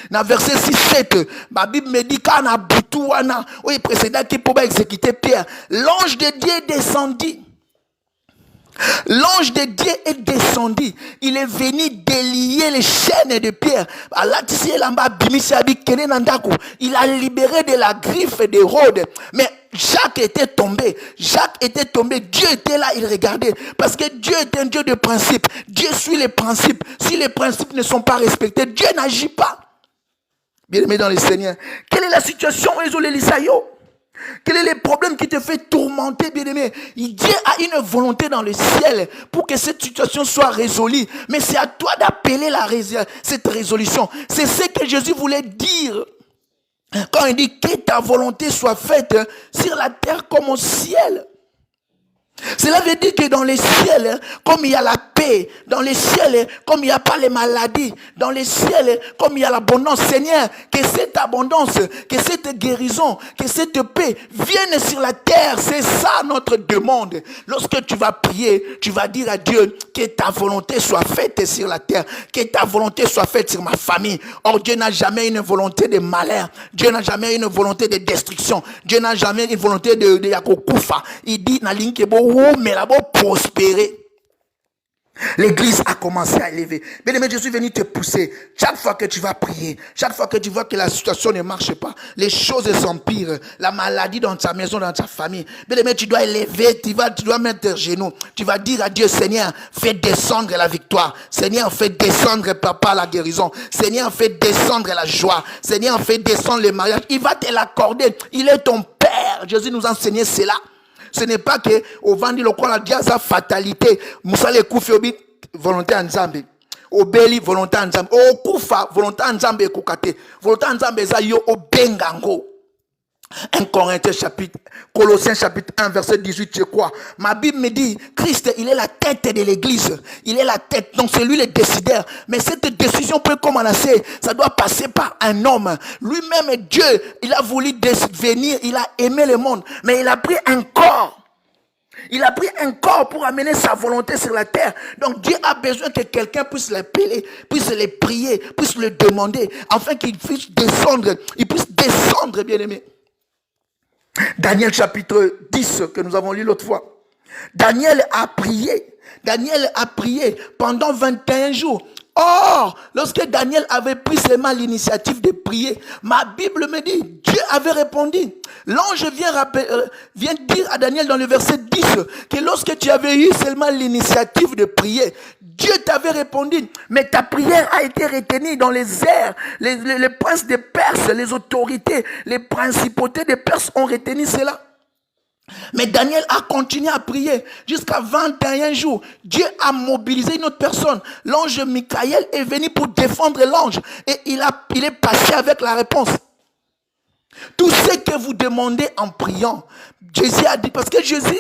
Dans verset 6-7, la Bible me dit quand on a Boutouana, oui, précédent qui pouvait exécuter Pierre, l'ange de Dieu descendit. L'ange de Dieu est descendu. Il est venu délier les chaînes de Pierre. Il a libéré de la griffe d'Hérode. Mais Jacques était tombé. Dieu était là, il regardait. Parce que Dieu est un Dieu de principe. Dieu suit les principes. Si les principes ne sont pas respectés, Dieu n'agit pas. Bien-aimé dans le Seigneur. Quelle est la situation, Eliseo? Quel est le problème qui te fait tourmenter, bien-aimé? Dieu a une volonté dans le ciel pour que cette situation soit résolue. Mais c'est à toi d'appeler cette résolution. C'est ce que Jésus voulait dire quand il dit que ta volonté soit faite sur la terre comme au ciel. Cela veut dire que dans les ciels, comme il y a la paix, dans les ciels, comme il n'y a pas les maladies, dans les ciels, comme il y a l'abondance, Seigneur, que cette abondance, que cette guérison, que cette paix vienne sur la terre. C'est ça notre demande. Lorsque tu vas prier, tu vas dire à Dieu que ta volonté soit faite sur la terre, que ta volonté soit faite sur ma famille. Or, Dieu n'a jamais une volonté de malheur. Dieu n'a jamais une volonté de destruction. Dieu n'a jamais une volonté de yakokoufa. Il dit, na linkebo, mais là-bas prospérer. L'église a commencé à élever. Bien aimé, je suis venu te pousser. Chaque fois que tu vas prier, chaque fois que tu vois que la situation ne marche pas, les choses s'empirent, la maladie dans ta maison, dans ta famille. Bien aimé, tu dois élever, tu dois mettre tes genoux. Tu vas dire à Dieu, Seigneur, fais descendre la victoire. Seigneur, fais descendre, papa, la guérison. Seigneur, fais descendre la joie. Seigneur, fais descendre le mariage. Il va te l'accorder. Il est ton Père. Jésus nous a enseigné cela. Ce n'est pas que au vandi lokola dia sa fatalité musale kufi obi volonté en Nzambe obeli volonté en Nzambe okufa volonté en Nzambe ekukate volonté en Nzambe za yo obengango. 1 Corinthiens chapitre, Colossiens chapitre 1 verset 18, je crois. Ma Bible me dit, Christ, il est la tête de l'église. Il est la tête, donc c'est lui le décideur. Mais cette décision peut commencer, ça doit passer par un homme. Lui-même, Dieu, il a voulu venir, il a aimé le monde, mais il a pris un corps. Il a pris un corps pour amener sa volonté sur la terre. Donc Dieu a besoin que quelqu'un puisse l'appeler, puisse les prier, puisse le demander, afin qu'il puisse descendre, bien aimé. Daniel chapitre 10 que nous avons lu l'autre fois. Daniel a prié pendant 21 jours. Or, lorsque Daniel avait pris seulement l'initiative de prier, ma Bible me dit, Dieu avait répondu. L'ange vient dire à Daniel dans le verset 10 que lorsque tu avais eu seulement l'initiative de prier, Dieu t'avait répondu, mais ta prière a été retenue dans les airs. Les princes des Perses, les autorités, les principautés des Perses ont retenu cela. Mais Daniel a continué à prier jusqu'à 21 jours. Dieu a mobilisé une autre personne. L'ange Michael est venu pour défendre l'ange. Et il est passé avec la réponse. Tout ce que vous demandez en priant, Jésus a dit, parce que Jésus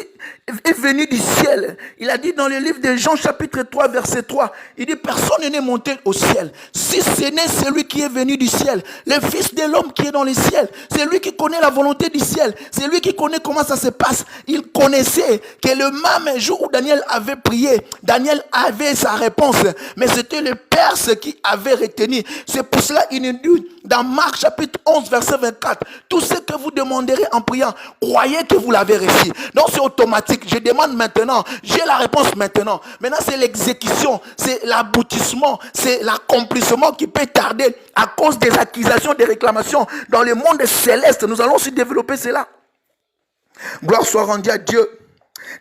est venu du ciel. Il a dit dans le livre de Jean chapitre 3 verset 3, il dit personne n'est monté au ciel. Si ce n'est celui qui est venu du ciel, le Fils de l'homme qui est dans le ciel, c'est lui qui connaît la volonté du ciel, c'est lui qui connaît comment ça se passe. Il connaissait que le même jour où Daniel avait prié, Daniel avait sa réponse, mais c'était le Perse qui avait retenu. C'est pour cela qu'il nous dit dans Marc chapitre 11 verset 24, tout ce que vous demanderez en priant, croyez que vous l'avez reçu. Donc c'est automatique. Je demande maintenant, j'ai la réponse maintenant. Maintenant c'est l'exécution, c'est l'aboutissement, c'est l'accomplissement qui peut tarder à cause des accusations, des réclamations. Dans le monde céleste, nous allons aussi développer cela. Gloire soit rendue à Dieu.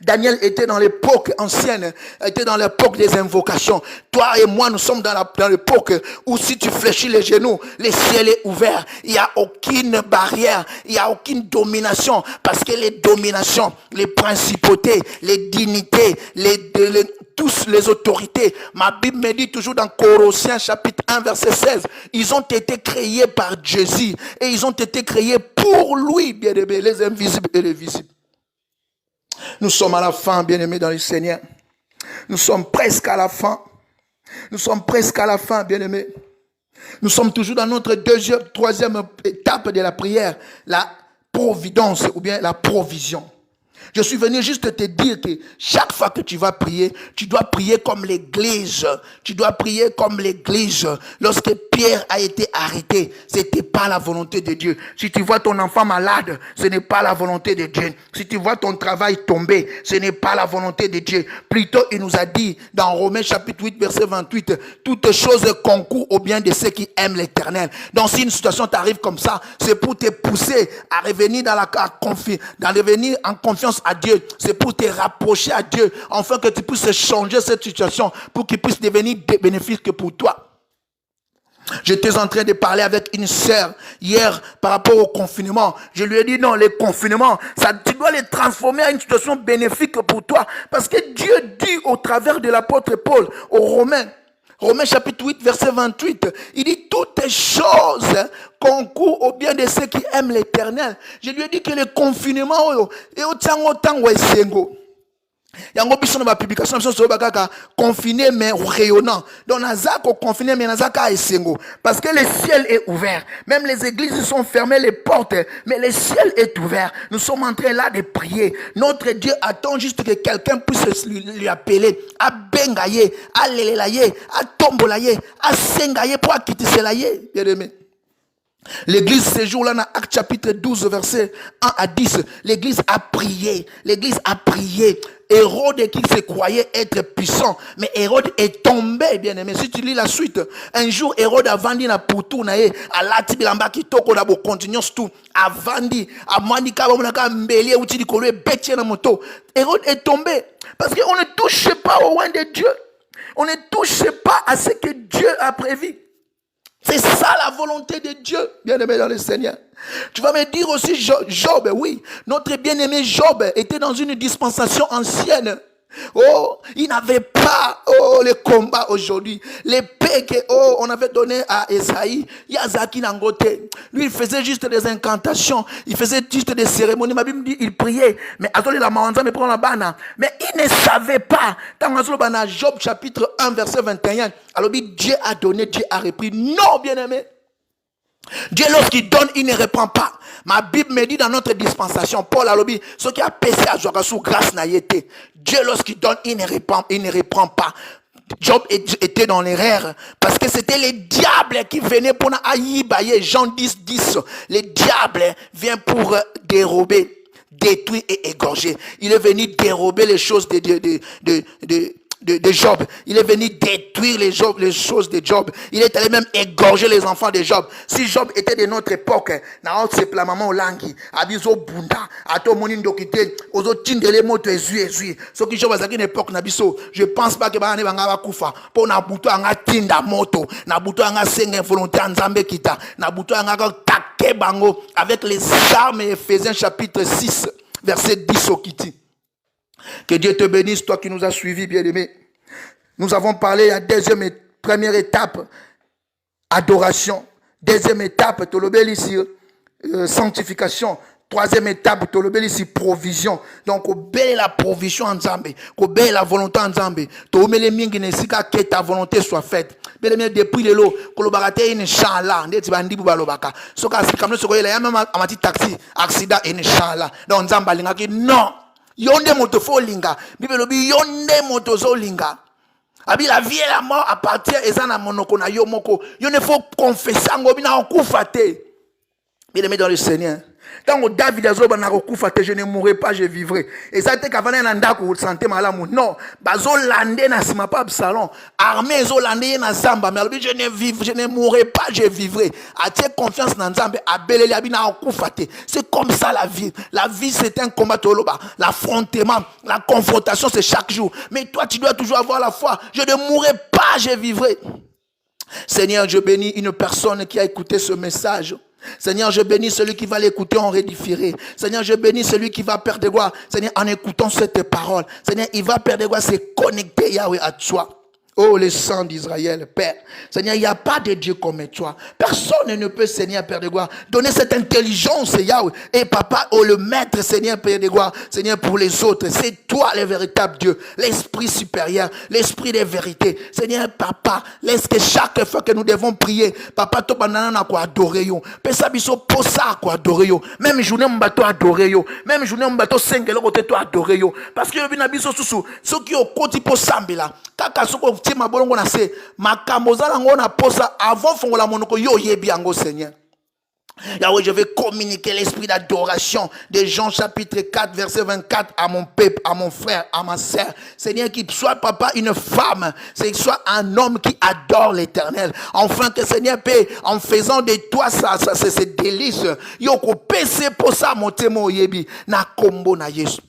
Daniel était dans l'époque ancienne, était dans l'époque des invocations. Toi et moi, nous sommes dans l'époque où si tu fléchis les genoux, le ciel est ouvert. Il n'y a aucune barrière, il n'y a aucune domination. Parce que les dominations, les principautés, les dignités, tous les autorités, ma Bible me dit toujours dans Colossiens chapitre 1 verset 16, ils ont été créés par Jésus et ils ont été créés pour lui, bien aimés, les invisibles et les visibles. Nous sommes à la fin, bien-aimés dans le Seigneur. Nous sommes presque à la fin. Nous sommes presque à la fin, bien-aimés. Nous sommes toujours dans notre troisième étape de la prière, la providence ou bien la provision. Je suis venu juste te dire que chaque fois que tu vas prier, tu dois prier comme l'église. Tu dois prier comme l'église. Lorsque Pierre a été arrêté, c'était pas la volonté de Dieu. Si tu vois ton enfant malade, ce n'est pas la volonté de Dieu. Si tu vois ton travail tomber, ce n'est pas la volonté de Dieu. Plutôt, il nous a dit dans Romains chapitre 8, verset 28, toutes choses concourent au bien de ceux qui aiment l'Éternel. Donc si une situation t'arrive comme ça, c'est pour te pousser à revenir revenir en confiance à Dieu. C'est pour te rapprocher à Dieu, afin que tu puisses changer cette situation, pour qu'il puisse devenir bénéfique pour toi. J'étais en train de parler avec une sœur hier par rapport au confinement. Je lui ai dit non, le confinement, tu dois le transformer en une situation bénéfique pour toi. Parce que Dieu dit au travers de l'apôtre Paul aux Romains chapitre 8 verset 28, il dit toutes choses concourent au bien de ceux qui aiment l'Éternel. Je lui ai dit que le confinement est autant yango biso na ba publication biso so bakaka confiné mais rayonnant. Donc nazako confiné mais nazaka esengo parce que le ciel est ouvert. Même les églises sont fermées les portes, mais le ciel est ouvert. Nous sommes en train là de prier. Notre Dieu attend juste que quelqu'un puisse lui appeler à bengaye, à lelelaye, à tombolaye, à sengaye pour quitter celaye. Bien-aimé. L'église ce jour-là dans Actes chapitre 12 verset 1 à 10, l'église a prié. Hérode qui se croyait être puissant, mais Hérode est tombé, bien aimé. Si tu lis la suite, un jour Hérode a vendu na poutou na ye, a lati bilamba kitoko na bo continuance tout, a vendu, a mandi ka monaka mbeli uti di kolwe betje na moto. Hérode est tombé parce qu'on ne touche pas au roi de Dieu. On ne touche pas à ce que Dieu a prévu. C'est ça la volonté de Dieu, bien-aimé dans le Seigneur. Tu vas me dire aussi Job, oui. Notre bien-aimé Job était dans une dispensation ancienne. Oh, il n'avait pas le combat aujourd'hui. L'épée que on avait donné à Esaïe, Yazaki Nangote. Lui, il faisait juste des incantations. Il faisait juste des cérémonies. Ma Bible dit, il priait. Mais il ne savait pas. Dans Job chapitre 1, verset 21, alors Dieu a donné, Dieu a repris. Non, bien-aimé. Dieu, lorsqu'il donne, il ne reprend pas. Ma Bible me dit dans notre dispensation, Paul a dit, ce qui a péché à Joab sous grâce n'a été. Dieu, lorsqu'il donne, il ne reprend pas. Job était dans l'erreur parce que c'était les diables qui venaient pour Aïbaye. Jean 10, 10. Les diables viennent pour dérober, détruire et égorger. Il est venu dérober les choses de Job. Il est venu détruire les choses de Job. Il est allé même égorger les enfants de Job. Si Job était de notre époque, na c'est la maman Olangi, abizo bunda, ato monindo kite, ozo tindele moto ezui. Ce qui Job a une époque nabiso, je pense pas que bana banga ba kufa, po na buto anga tinda moto, na buto anga senga volonté nzambe kita, na buto anga take bango avec les armes. Éphésiens chapitre 6, verset 10 au kiti. Que Dieu te bénisse, toi qui nous as suivis, bien-aimés. Nous avons parlé à première étape, adoration. Deuxième étape, sanctification. Troisième étape, ici provision. Donc, obéir la provision en Zambé, obéir la volonté en Zambé. Que ta volonté soit faite. Depuis le lot, kolobarate inshallah, ndeti bandi bubalobaka. Soka sikamno sokoyela ya même amati taxi accident inshallah. Donc Zamba lingaki non. Yonde moto fo linga. Bible lobi yonde moto zo linga. Abi la vie et la mort appartient ezana monoko na yo moko. Yo ne faut confesser ngobi na okufa te. Bien aimé dans le Seigneur. Tant que David a dit je ne mourrai pas, je vivrai. Et ça c'était qu'avant un anda que vous sentez malade. Non, bazo landé na sima pas salon. Armée zo landé na zamba. Mais je ne mourrai pas, je vivrai. As-tu confiance dans Nzambe? Abeleli abina okufate. C'est comme ça la vie. La vie c'est un combat toloba. L'affrontement, la confrontation c'est chaque jour. Mais toi tu dois toujours avoir la foi. Je ne mourrai pas, je vivrai. Seigneur, je bénis une personne qui a écouté ce message. Seigneur, je bénis celui qui va l'écouter en rédifféré. Seigneur, je bénis celui qui va perdre gloire. Seigneur, en écoutant cette parole. Seigneur, il va perdre gloire, c'est connecter Yahweh à toi. Oh, le sang d'Israël, Père. Seigneur, il n'y a pas de Dieu comme toi. Personne ne peut, Seigneur, Père de gloire, donner cette intelligence, Yahweh. Et Papa, oh, le Maître, Seigneur, Père de gloire, Seigneur, pour les autres. C'est toi, le véritable Dieu. L'Esprit supérieur, l'Esprit des vérités. Seigneur, Papa, laisse que chaque fois que nous devons prier, Papa, toi, banana, quoi, adorer, yo. Pesa biso, posa, quoi, adorer, yo. Même journée, m'bato, adorer, yo. Même journée, m'bato, sengelo, côté, toi, adorer, yo. Parce que, bina biso, sous, ceux qui ont côté, pour sambela. Kaka, soko, ma bolongo na se makambo zala ngo na posa avant fongola monoko yo yebi yango Seigneur. Yahweh, je vais communiquer l'esprit d'adoration de Jean chapitre 4 verset 24 à mon peuple, à mon frère, à ma sœur. Seigneur, qu'il soit papa une femme, qu'il soit un homme qui adore l'Éternel. Enfin que Seigneur paie en faisant de toi ça c'est délice. Yo ko pese posa motemo yebi na kombo na Yesu.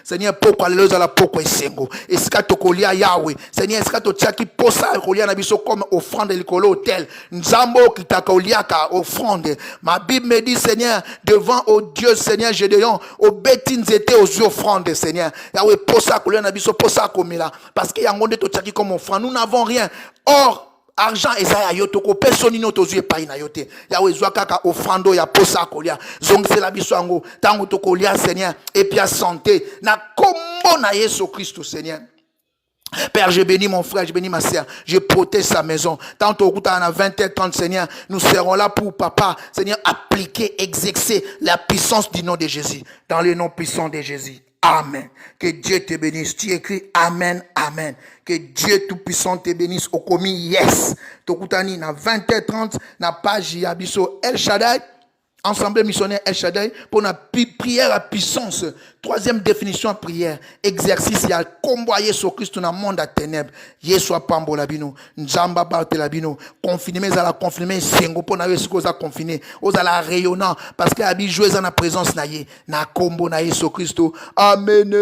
Seigneur, pourquoi les la pourquoi sengo est-ce que tokolia Yahweh Seigneur est-ce que to tchaki posa kolia na biso comme offrande likolo hôtel nzambo kitakoliaka offrande. Ma Bible me dit Seigneur devant au Dieu Seigneur Gédéon au betins étaient aux offrandes Seigneur Yahweh posa kolia na biso posa komila parce que yango nde to tchaki comme offrande nous n'avons rien. Or argent ezaya yotoko personne no tozu epai na yote Yahweh zwa kaka offrando ya posa kolia zongse la biso yango tango tokolia Seigneur et puis à santé na kombo na Yesu Christ Seigneur. Père, je bénis mon frère, je bénis ma sœur, je protège sa maison. Tant au coup à 20h30 Seigneur, nous serons là pour Papa Seigneur appliquer, exercer la puissance du nom de Jésus dans le nom puissant de Jésus. Amen. Que Dieu te bénisse. Tu écris Amen, Amen. Que Dieu Tout-Puissant te bénisse. Au commis, yes. Tokutani, na 20h30, na page Yabiso El Shaddai. Assemblée missionnaire El Shaddai pour une prière à puissance. Troisième définition de prière. Exercice, il y a comboyer sur Christ dans le monde à ténèbres. Yeswa pambo labino. Njamba barte labino. Confiné, mais à la confiné, sengo pour n'avoir ce qu'on a confiné. Aux à la rayonnant. Parce qu'il y a des joueurs en la présence naïe. Na combo naïe sur Christ. Amen.